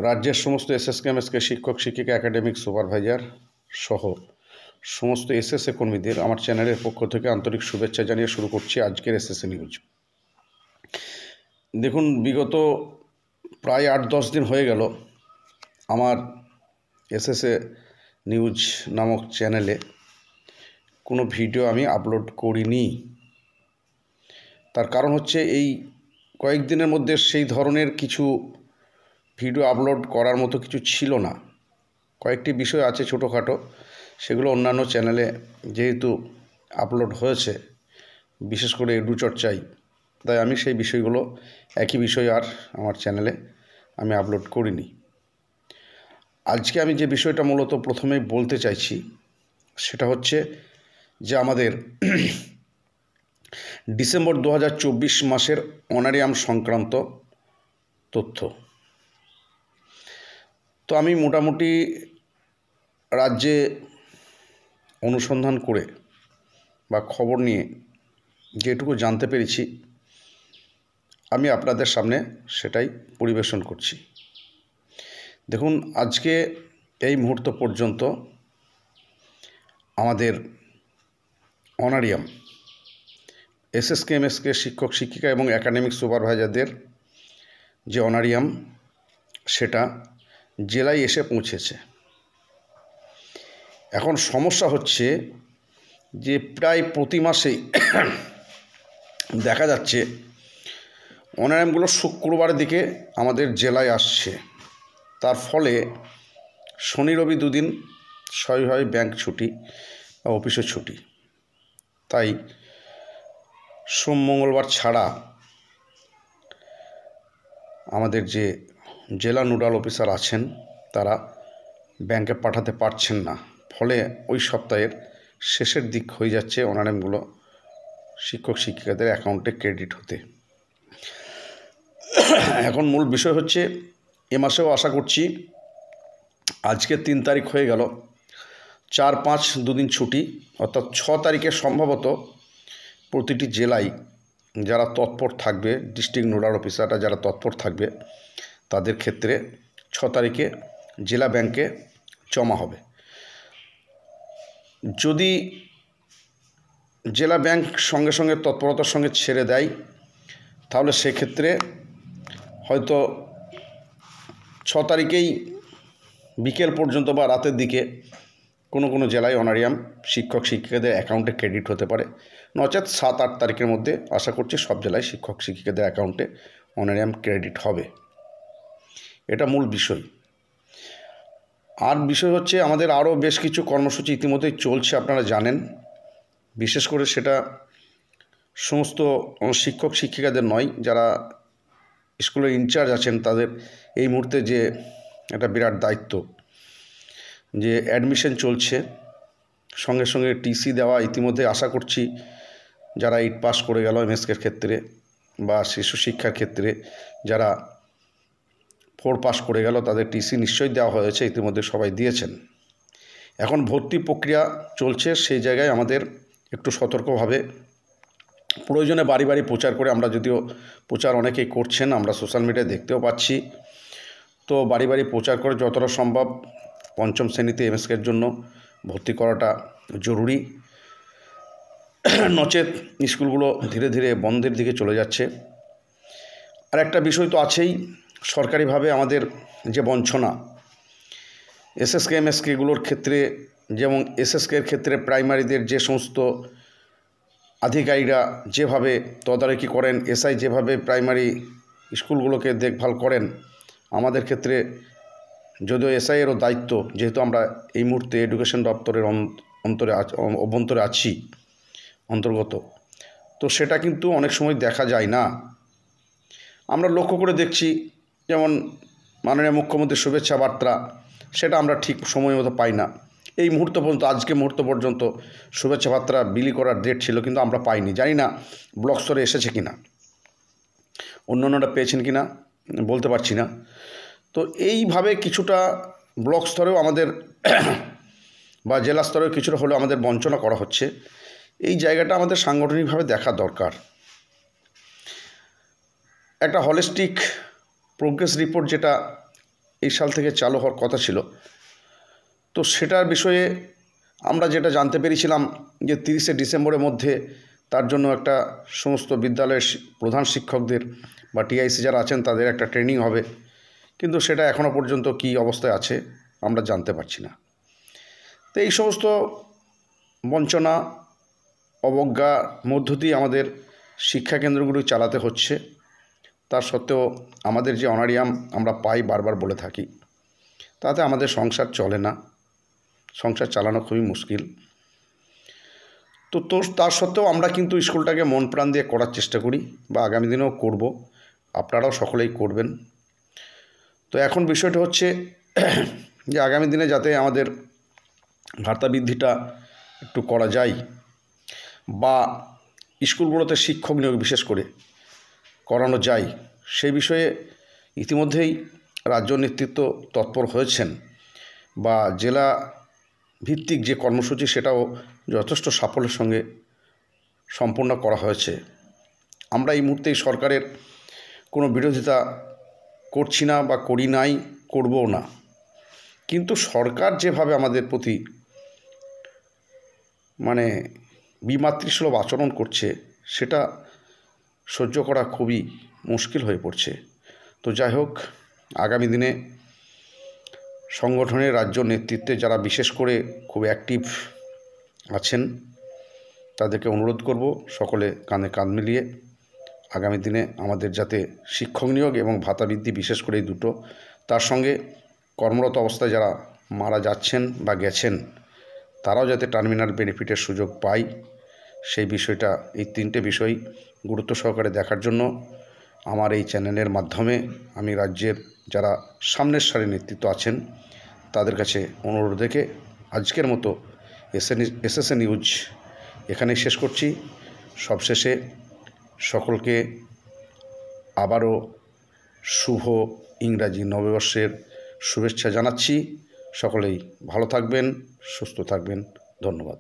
রাজ্যের সমস্ত SSK MSK শিক্ষক শিক্ষিকা একাডেমিক সুপারভাইজার সহ সমস্ত এসএসএ কর্মীদের আমার চ্যানেলের পক্ষ থেকে আন্তরিক শুভেচ্ছা জানিয়ে শুরু করছি আজকের এসএসএ নিউজ। দেখুন, বিগত প্রায় 8-10 দিন হয়ে গেল আমার এসএসএ নিউজ নামক চ্যানেলে কোনো ভিডিও আমি আপলোড করিনি। তার কারণ হচ্ছে এই কয়েকদিনের মধ্যে সেই ধরনের কিছু ভিডিও আপলোড করার মতো কিছু ছিল না। কয়েকটি বিষয় আছে ছোটোখাটো, সেগুলো অন্যান্য চ্যানেলে যেহেতু আপলোড হয়েছে, বিশেষ করে এডুচর্চায়, তাই আমি সেই বিষয়গুলো একই বিষয় আর আমার চ্যানেলে আমি আপলোড করিনি। আজকে আমি যে বিষয়টা মূলত প্রথমেই বলতে চাইছি সেটা হচ্ছে যে আমাদের ডিসেম্বর 2024 মাসের অনারিয়াম সংক্রান্ত তথ্য। তো আমি মোটামুটি রাজ্যে অনুসন্ধান করে বা খবর নিয়ে যেটুকু জানতে পেরেছি আমি আপনাদের সামনে সেটাই পরিবেশন করছি। দেখুন, আজকে এই মুহূর্ত পর্যন্ত আমাদের অনারিয়াম এসএসকে এমএসকে শিক্ষক শিক্ষিকা এবং একাডেমিক সুপারভাইজারদের যে অনারিয়াম সেটা জেলায় এসে পৌঁছেছে। এখন সমস্যা হচ্ছে যে প্রায় প্রতি মাসেই দেখা যাচ্ছে অনারিয়ামগুলো শুক্রবারের দিকে আমাদের জেলায় আসছে। তার ফলে শনি রবি দুদিন হয় ব্যাংক ছুটি বা অফিসে ছুটি, তাই সোম মঙ্গলবার ছাড়া আমাদের যে জেলা নোডাল অফিসার আছেন তারা ব্যাংকে পাঠাতে পারছেন না। ফলে ওই সপ্তাহের শেষের দিক হয়ে যাচ্ছে অনারিয়ামগুলো শিক্ষক শিক্ষিকাদের অ্যাকাউন্টে ক্রেডিট হতে। এখন মূল বিষয় হচ্ছে এ মাসেও আশা করছি, আজকে 3 তারিখ হয়ে গেল, 4-5 দুদিন ছুটি, অর্থাৎ 6 তারিখে সম্ভবত প্রতিটি জেলায় যারা তৎপর থাকবে, ডিস্ট্রিক্ট নোডাল অফিসাররা যারা তৎপর থাকবে তাদের ক্ষেত্রে 6 তারিখে জেলা ব্যাংকে জমা হবে। যদি জেলা ব্যাংক সঙ্গে সঙ্গে তৎপরতার সঙ্গে ছেড়ে দেয় তাহলে সেক্ষেত্রে হয়তো 6 তারিখেই বিকেল পর্যন্ত বা রাতের দিকে কোনো জেলায় অনারিয়াম শিক্ষক শিক্ষিকাদের অ্যাকাউন্টে ক্রেডিট হতে পারে, নচেৎ 7-8 তারিখের মধ্যে আশা করছি সব জেলায় শিক্ষক শিক্ষিকাদের অ্যাকাউন্টে অনারিয়াম ক্রেডিট হবে। এটা মূল বিষয়। আর বিষয় হচ্ছে আমাদের আরও বেশ কিছু কর্মসূচি ইতিমধ্যেই চলছে, আপনারা জানেন। বিশেষ করে সেটা সমস্ত শিক্ষক শিক্ষিকাদের নয়, যারা স্কুলের ইনচার্জ আছেন তাদের এই মুহূর্তে যে একটা বিরাট দায়িত্ব, যে অ্যাডমিশন চলছে, সঙ্গে সঙ্গে টিসি দেওয়া। ইতিমধ্যে আশা করছি যারা 8 পাস করে গেল এমএসকের ক্ষেত্রে বা শিশু শিক্ষার ক্ষেত্রে যারা 4 পাস করে গেল তাদের টিসি নিশ্চয়ই দেওয়া হয়েছে, ইতিমধ্যে সবাই দিয়েছেন। এখন ভর্তি প্রক্রিয়া চলছে, সেই জায়গায় আমাদের একটু সতর্কভাবে প্রয়োজনে বাড়ি বাড়ি প্রচার করে, আমরা যদিও প্রচার অনেকেই করছেন, আমরা সোশ্যাল মিডিয়ায় দেখতেও পাচ্ছি, তো বাড়ি বাড়ি প্রচার করে যতটা সম্ভব 5ম শ্রেণীতে এমএসকের জন্য ভর্তি করাটা জরুরি। নচেত স্কুলগুলো ধীরে ধীরে বন্ধের দিকে চলে যাচ্ছে। আর একটা বিষয় তো আছেই, সরকারিভাবে আমাদের যে বঞ্চনা এসএসকে এমএসকেগুলোর ক্ষেত্রে, যেমন এসএসকের ক্ষেত্রে প্রাইমারিদের যে সমস্ত আধিকারিকরা যেভাবে তদারকি করেন, এসআই যেভাবে প্রাইমারি স্কুলগুলোকে দেখভাল করেন, আমাদের ক্ষেত্রে যদিও এসআইয়েরও দায়িত্ব, যেহেতু আমরা এই মুহূর্তে এডুকেশন দপ্তরের অভ্যন্তরে আছি অন্তর্গত, তো সেটা কিন্তু অনেক সময় দেখা যায় না। আমরা লক্ষ্য করে দেখছি, যেমন মাননীয় মুখ্যমন্ত্রীর শুভেচ্ছা বার্তা, সেটা আমরা ঠিক সময় মতো পাই না। এই মুহূর্ত পর্যন্ত, আজকে মুহূর্ত পর্যন্ত শুভেচ্ছা বার্তা বিলি করার ডেট ছিল, কিন্তু আমরা পাইনি। জানি না ব্লক স্তরে এসেছে কিনা, অন্যান্যরা পেয়েছেন কিনা বলতে পারছি না। তো এইভাবে কিছুটা ব্লক স্তরেও আমাদের বা জেলা স্তরেও কিছুটা হলেও আমাদের বঞ্চনা করা হচ্ছে। এই জায়গাটা আমাদের সাংগঠনিকভাবে দেখা দরকার। একটা হলিস্টিক প্রোগ্রেস রিপোর্ট যেটা এই সাল থেকে চালু হওয়ার কথা ছিল। তো সেটার বিষয়ে আমরা যেটা জানতে পেরেছিলাম যে 30শে ডিসেম্বরের মধ্যে তার জন্য একটা সমস্ত বিদ্যালয়ের প্রধান শিক্ষকদের বা টিআইসি যারা আছেন তাদের একটা ট্রেনিং হবে, কিন্তু সেটা এখনও পর্যন্ত কী অবস্থায় আছে আমরা জানতে পারছি না। তো এই সমস্ত বঞ্চনা অবজ্ঞার মধ্য দিয়ে আমাদের শিক্ষাকেন্দ্রগুলি চালাতে হচ্ছে। তার সত্ত্বেও আমাদের যে অনারিয়াম আমরা পাই বারবার বলে থাকি, তাতে আমাদের সংসার চলে না, সংসার চালানো খুবই মুশকিল। তো তার সত্ত্বেও আমরা কিন্তু স্কুলটাকে মন প্রাণ দিয়ে করার চেষ্টা করি বা আগামী দিনেও করব, আপনারাও সকলেই করবেন। তো এখন বিষয়টা হচ্ছে যে আগামী দিনে যাতে আমাদের ভাতা বৃদ্ধিটা একটু করা যায় বা স্কুলগুলোতে শিক্ষক নিয়োগ বিশেষ করে করানো যায়, সেই বিষয়ে ইতিমধ্যেই রাজ্য নেতৃত্ব তৎপর হয়েছেন বা জেলা ভিত্তিক যে কর্মসূচি সেটাও যথেষ্ট সাফল্যের সঙ্গে সম্পন্ন করা হয়েছে। আমরা এই মুহূর্তে সরকারের কোনো বিরোধিতা করছি না বা করি নাই, করবও না, কিন্তু সরকার যেভাবে আমাদের প্রতি বিমাতৃসুলভ আচরণ করছে সেটা সহ্য করা খুবই মুশকিল হয়ে পড়ছে। তো যাই হোক, আগামী দিনে সংগঠনের রাজ্য নেতৃত্বে যারা বিশেষ করে খুব অ্যাক্টিভ আছেন তাদেরকে অনুরোধ করব সকলে কাঁধে কাঁধ মিলিয়ে আগামী দিনে আমাদের যাতে শিক্ষক নিয়োগ এবং ভাতা বৃদ্ধি বিশেষ করে এই দুটো, তার সঙ্গে কর্মরত অবস্থায় যারা মারা যাচ্ছেন বা গেছেন তারাও যাতে টার্মিনাল বেনিফিটের সুযোগ পায়, সেই বিষয়টা, এই 3টে বিষয় গুরুত্ব সহকারে দেখার জন্য আমার এই চ্যানেলের মাধ্যমে আমি রাজ্যের যারা সামনের সারির নেতৃত্ব আছেন তাদের কাছে অনুরোধ রেখে আজকের মতো এসএসএ নিউজ এখানেই শেষ করছি। সবশেষে সকলকে আবারও শুভ ইংরাজি নববর্ষের শুভেচ্ছা জানাচ্ছি। সকলেই ভালো থাকবেন, সুস্থ থাকবেন। ধন্যবাদ।